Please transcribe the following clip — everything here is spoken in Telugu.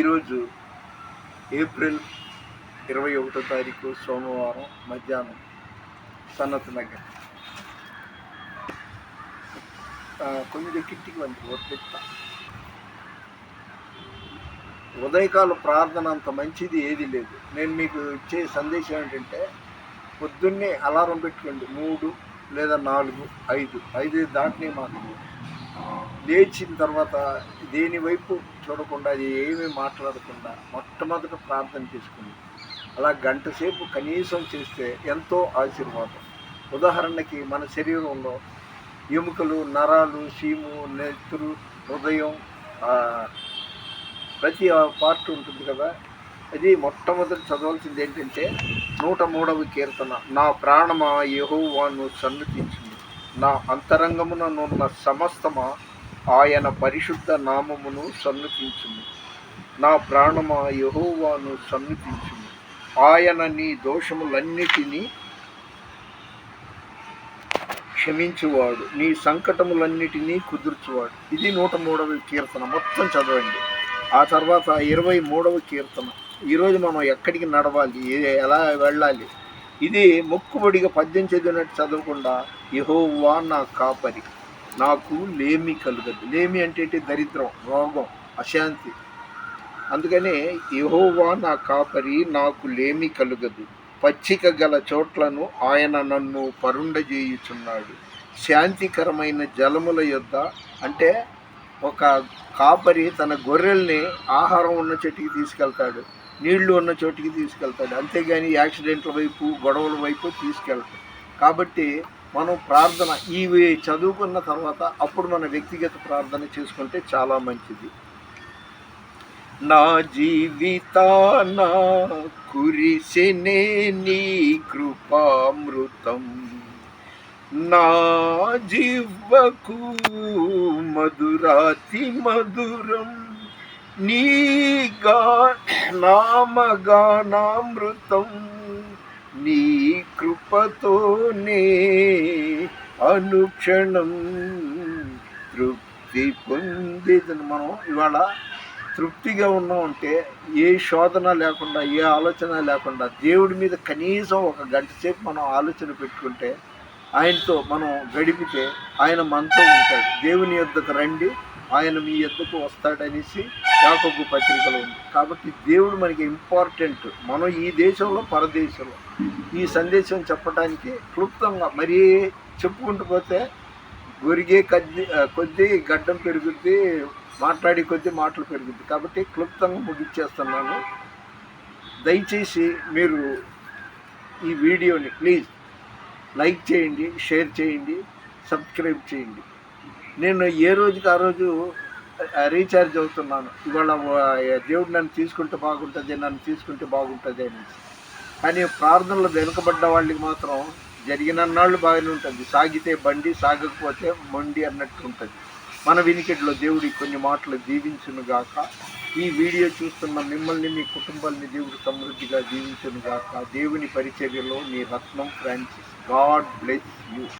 ఈరోజు ఏప్రిల్ 21వ తారీఖు సోమవారం మధ్యాహ్నం సన్నత్ నగర్ కొంచెం కిట్టికి వంటి ఉదయకాల ప్రార్థన అంత మంచిది ఏది లేదు. నేను మీకు ఇచ్చే సందేశం ఏంటంటే, పొద్దున్నే అలారం పెట్టుకోండి. 3 లేదా 4, 5 దాటిని మాకు లేచిన తర్వాత దేని వైపు చూడకుండా, అది ఏమీ మాట్లాడకుండా మొట్టమొదట ప్రార్థన చేసుకుని అలా గంట సేపు కనీసం చేస్తే ఎంతో ఆశీర్వాదం. ఉదాహరణకి మన శరీరంలో ఎముకలు, నరాలు, సీము, నెత్తురు, హృదయం, ప్రతి పార్ట్ ఉంటుంది కదా. అది మొట్టమొదటి చదవాల్సింది ఏంటంటే 103వ కీర్తన. నా ప్రాణమా యెహోవాను సన్నుతించుము, నా అంతరంగముననున్న సమస్తమా ఆయన పరిశుద్ధ నామమును సన్నుతించుము. నా ప్రాణమా యెహోవాను సన్నుతించుము, ఆయన నీ దోషములన్నిటినీ క్షమించువాడు, నీ సంకటములన్నిటినీ కుదుర్చువాడు. ఇది 103వ కీర్తన మొత్తం చదవండి. ఆ తర్వాత 23వ కీర్తన. ఈరోజు మనం ఎక్కడికి నడవాలి, ఎలా వెళ్ళాలి, ఇది మొక్కుబడిగా పద్యం చదివినట్టు చదవకుండా, యెహోవా నా కాపరి, నాకు లేమి కలుగదు. లేమి అంటే దరిద్రం, రోగం, అశాంతి. అందుకనే యెహోవా నా కాపరి, నాకు లేమి కలుగదు. పచ్చిక గల చోట్లను ఆయన నన్ను పరుండజేయుచున్నాడు. శాంతికరమైన జలముల యొద్ద, అంటే ఒక కాపరి తన గొర్రెల్ని ఆహారం ఉన్న చోటికి తీసుకెళ్తాడు, నీళ్లు ఉన్న చోటికి తీసుకెళ్తాడు, అంతేగాని యాక్సిడెంట్ల వైపు, గొడవల వైపు తీసుకెళ్తాడు. కాబట్టి మనం ప్రార్థన ఇవి చదువుకున్న తర్వాత అప్పుడు మన వ్యక్తిగత ప్రార్థన చేసుకుంటే చాలా మంచిది. నా జీవితాన కురిసెనే నీ కృపామృతం, నా జివ్వకు మధురాతి మధురం, నీగా నామగానామృతం, నీ కృపతోనే అనుక్షణం తృప్తి పొందేదని. మనం ఇవాళ తృప్తిగా ఉన్నామంటే ఏ శోధన లేకుండా, ఏ ఆలోచన లేకుండా దేవుడి మీద కనీసం ఒక గంట సేపు మనం ఆలోచన పెట్టుకుంటే, ఆయనతో మనం గడిపితే ఆయన మనతో ఉంటాడు. దేవుని యొద్దకు రండి, ఆయన మీ యొద్దకు వస్తాడనేసి యాకోబు పత్రికలో ఉంది. కాబట్టి దేవుడు మనకి ఇంపార్టెంట్. మనం ఈ దేశంలో, పరదేశంలో ఈ సందేశం చెప్పడానికి క్లుప్తంగా మరీ చెప్పుకుంటూ పోతే గొరిగే కొద్దీ గడ్డం పెరుగుద్ది, మాట్లాడే కొద్దీ మాటలు పెరుగుద్ది. కాబట్టి క్లుప్తంగా ముగించేస్తున్నాను. దయచేసి మీరు ఈ వీడియోని ప్లీజ్ లైక్ చేయండి, షేర్ చేయండి, సబ్స్క్రైబ్ చేయండి. నేను ఏ రోజుకి ఆ రోజు రీఛార్జ్ అవుతున్నాను. ఇవాళ దేవుడు నన్ను తీసుకుంటే బాగుంటుంది, నన్ను తీసుకుంటే బాగుంటుంది అనేసి. కానీ ప్రార్థనలో వెనుకబడ్డ వాళ్ళకి మాత్రం జరిగినన్నాళ్ళు బాగానే ఉంటుంది. సాగితే బండి, సాగకపోతే మొండి అన్నట్టు ఉంటుంది. మన వినికిడిలో దేవుడి కొన్ని మాటలు దీవించునుగాక. ఈ వీడియో చూస్తున్న మిమ్మల్ని, మీ కుటుంబాన్ని దేవుడు సమృద్ధిగా దీవించునుగాక. దేవుని పరిచర్యలో మీ రత్నం ఫ్రాన్సిస్. God bless you.